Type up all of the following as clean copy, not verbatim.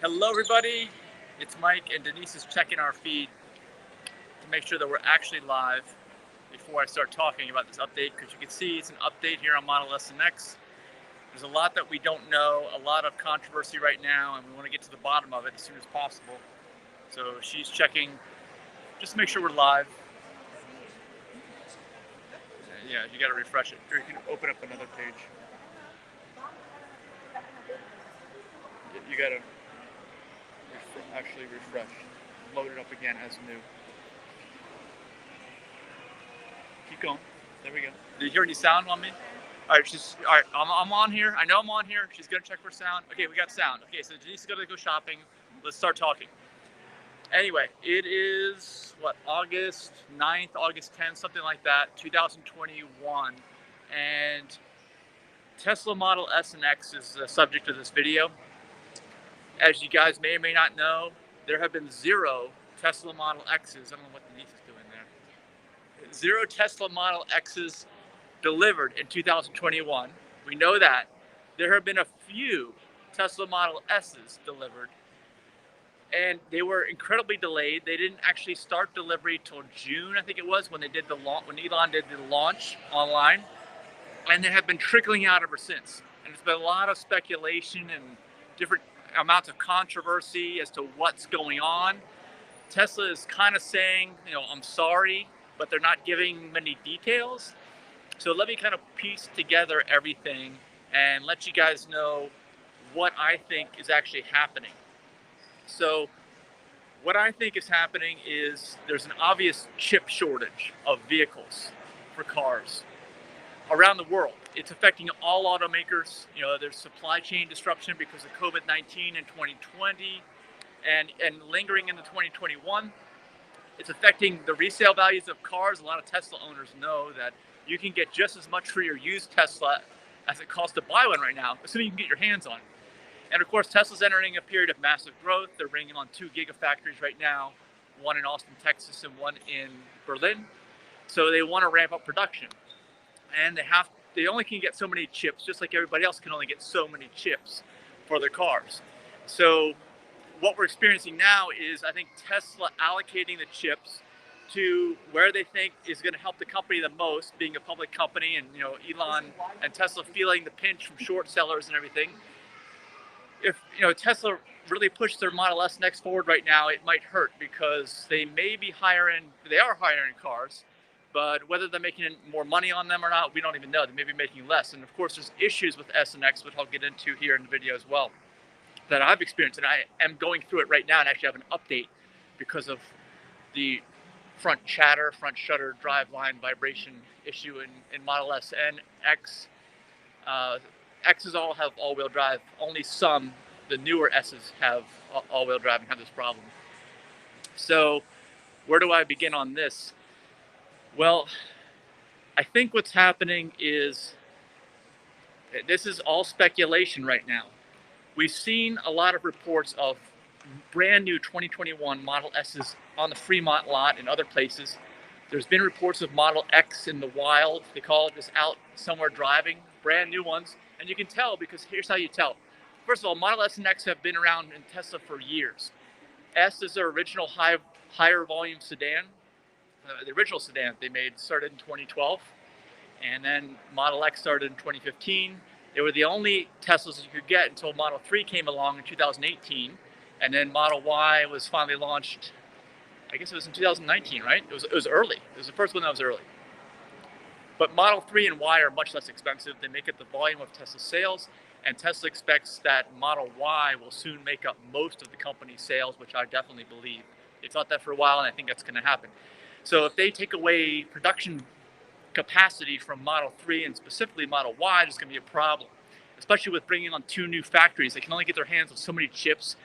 Hello everybody, it's Mike and Denise is checking our feed to make sure that we're actually live before I start talking about this update, because you can see it's an update here on Model S and X. There's a lot that we don't know, a lot of controversy right now, and we want to get to the bottom of it as soon as possible. So she's checking just to make sure we're live. Yeah, you got to refresh it, or you can open up another page. You got to actually refresh, load it up again as new. Keep going. There we go. Did you hear any sound on me? All right, I'm on here. I know I'm on here. She's gonna check for sound. Okay, we got sound. Okay, so Denise is gonna go shopping. Let's start talking. Anyway, it is what, August 9th, August 10th, something like that, 2021, and Tesla Model S and X is the subject of this video. As you guys may or may not know, there have been 0 Tesla Model X's. I don't know what Denise is doing there. 0 Tesla Model X's delivered in 2021. We know that. There have been a few Tesla Model S's delivered, and they were incredibly delayed. They didn't actually start delivery till June, I think it was, when they did when Elon did the launch online, and they have been trickling out ever since. And there's been a lot of speculation and different amounts of controversy as to what's going on. Tesla is kind of saying, I'm sorry, but they're not giving many details. So let me kind of piece together everything and let you guys know what I think is actually happening. So what I think is happening is there's an obvious chip shortage of vehicles for cars around the world. It's affecting all automakers. There's supply chain disruption because of COVID-19 in 2020 and lingering into 2021. It's affecting the resale values of cars. A lot of Tesla owners know that you can get just as much for your used Tesla as it costs to buy one right now, assuming you can get your hands on it. And of course, Tesla's entering a period of massive growth. They're bringing on 2 gigafactories right now, one in Austin, Texas, and one in Berlin. So they want to ramp up production. And they only can get so many chips, just like everybody else can only get so many chips for their cars. So what we're experiencing now is, I think, Tesla allocating the chips to where they think is going to help the company the most, being a public company, and Elon and Tesla feeling the pinch from short sellers and everything. If Tesla really pushed their Model S and X forward right now, it might hurt because they are hiring cars, but whether they're making more money on them or not, we don't even know. They may be making less. And of course, there's issues with S and X, which I'll get into here in the video as well, that I've experienced, and I am going through it right now and actually have an update because of the front shutter driveline vibration issue in Model S and X. X's all have all-wheel drive. Only some, the newer S's, have all-wheel drive and have this problem. So where do I begin on this? Well, I think what's happening is, this is all speculation right now. We've seen a lot of reports of brand new 2021 Model S's on the Fremont lot and other places. There's been reports of Model X in the wild. They call it, just out somewhere driving, brand new ones. And you can tell, because here's how you tell. First of all, Model S and X have been around in Tesla for years. S is their original higher volume sedan. The original sedan they made started in 2012. And then Model X started in 2015. They were the only Teslas you could get until Model 3 came along in 2018. And then Model Y was finally launched, I guess it was in 2019, right? It was early. It was the first one that was early. But Model 3 and Y are much less expensive. They make up the volume of Tesla sales, and Tesla expects that Model Y will soon make up most of the company's sales, which I definitely believe. They thought that for a while, and I think that's going to happen. So if they take away production capacity from Model 3 and specifically Model Y, there's going to be a problem, especially with bringing on 2 new factories. They can only get their hands on so many chips.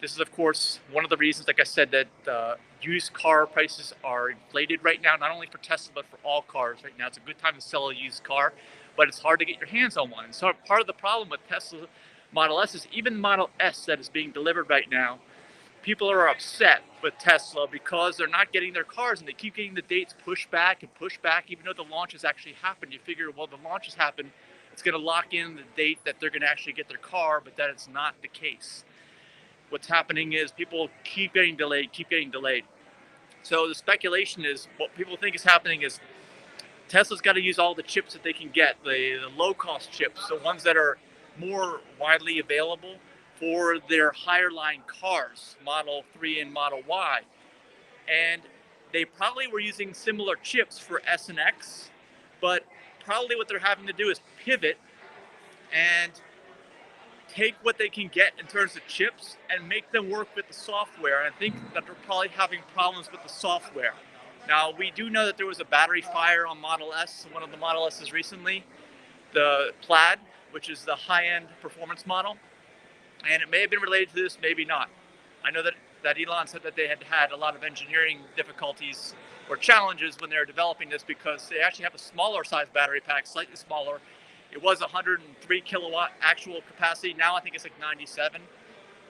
This is, of course, one of the reasons, like I said, that used car prices are inflated right now, not only for Tesla, but for all cars right now. It's a good time to sell a used car, but it's hard to get your hands on one. So part of the problem with Tesla Model S is even Model S that is being delivered right now, people are upset with Tesla because they're not getting their cars, and they keep getting the dates pushed back, even though the launch has actually happened. You figure, well, the launch has happened, it's going to lock in the date that they're going to actually get their car, but that is not the case. what's happening is people keep getting delayed. So the speculation is, what people think is happening is Tesla's got to use all the chips that they can get, the low-cost chips, the ones that are more widely available for their higher line cars, Model 3 and Model Y. And they probably were using similar chips for S and X, but probably what they're having to do is pivot and take what they can get in terms of chips and make them work with the software. And I think that they're probably having problems with the software. Now, we do know that there was a battery fire on Model S, one of the Model S's recently, the Plaid, which is the high-end performance model. And it may have been related to this, maybe not. I know that Elon said that they had a lot of engineering difficulties or challenges when they were developing this, because they actually have a smaller size battery pack, slightly smaller. It was 103 kilowatt actual capacity. Now I think it's like 97.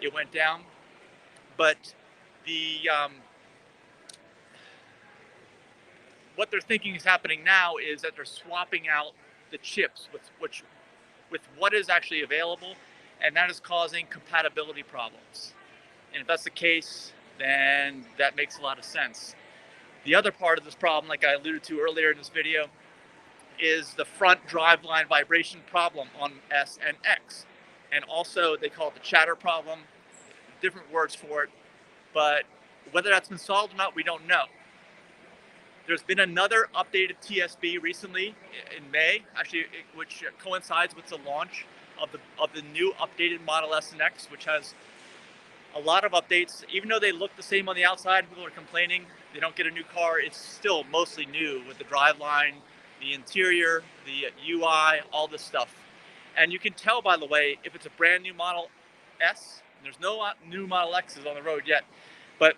It went down. But what they're thinking is happening now is that they're swapping out the chips with what is actually available, and that is causing compatibility problems. And if that's the case, then that makes a lot of sense. The other part of this problem, like I alluded to earlier in this video, is the front driveline vibration problem on S and X. And also they call it the chatter problem, different words for it. But whether that's been solved or not, we don't know. There's been another updated TSB recently in May, actually, which coincides with the launch of the new updated Model S and X, which has a lot of updates. Even though they look the same on the outside, people are complaining they don't get a new car. It's still mostly new with the driveline, the interior, the UI, all this stuff. And you can tell, by the way, if it's a brand new Model S. There's no new Model X's on the road yet, but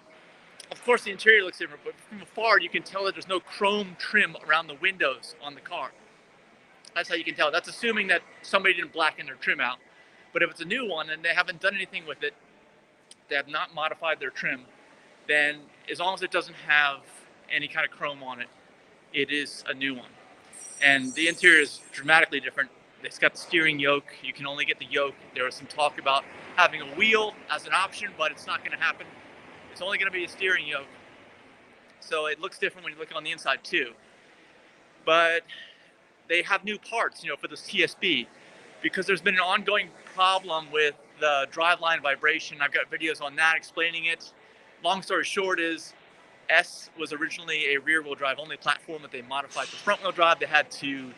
of course the interior looks different. But from afar, you can tell that there's no chrome trim around the windows on the car. That's how you can tell. That's assuming that somebody didn't blacken their trim out. But if it's a new one and they haven't done anything with it, they have not modified their trim, then as long as it doesn't have any kind of chrome on it, it is a new one. And the interior is dramatically different. It's got the steering yoke. You can only get the yoke. There was some talk about having a wheel as an option, but it's not going to happen. It's only going to be a steering yoke. So it looks different when you look on the inside too. But they have new parts, for this TSB, because there's been an ongoing problem with the driveline vibration. I've got videos on that explaining it. Long story short is, S was originally a rear-wheel drive only platform, but they modified the front-wheel drive. They had to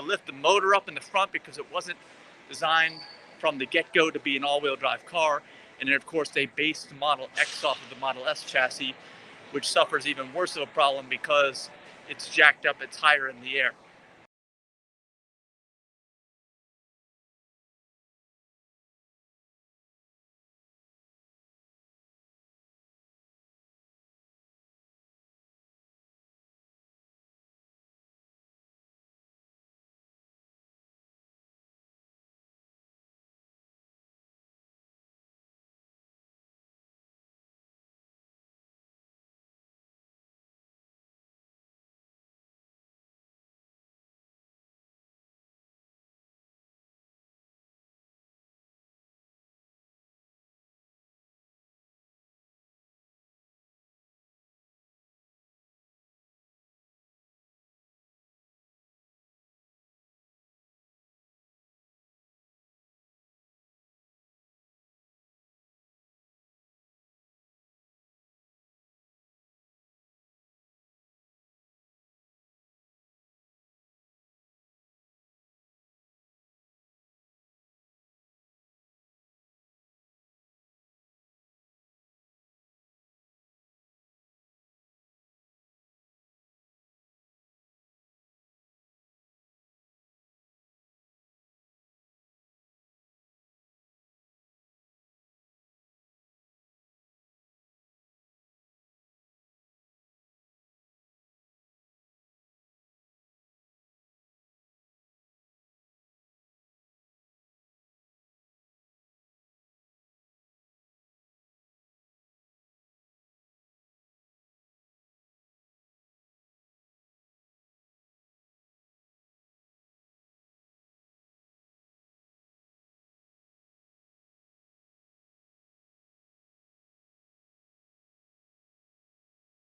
lift the motor up in the front because it wasn't designed from the get-go to be an all-wheel drive car. And then, of course, they based the Model X off of the Model S chassis, which suffers even worse of a problem because it's jacked up, it's higher in the air.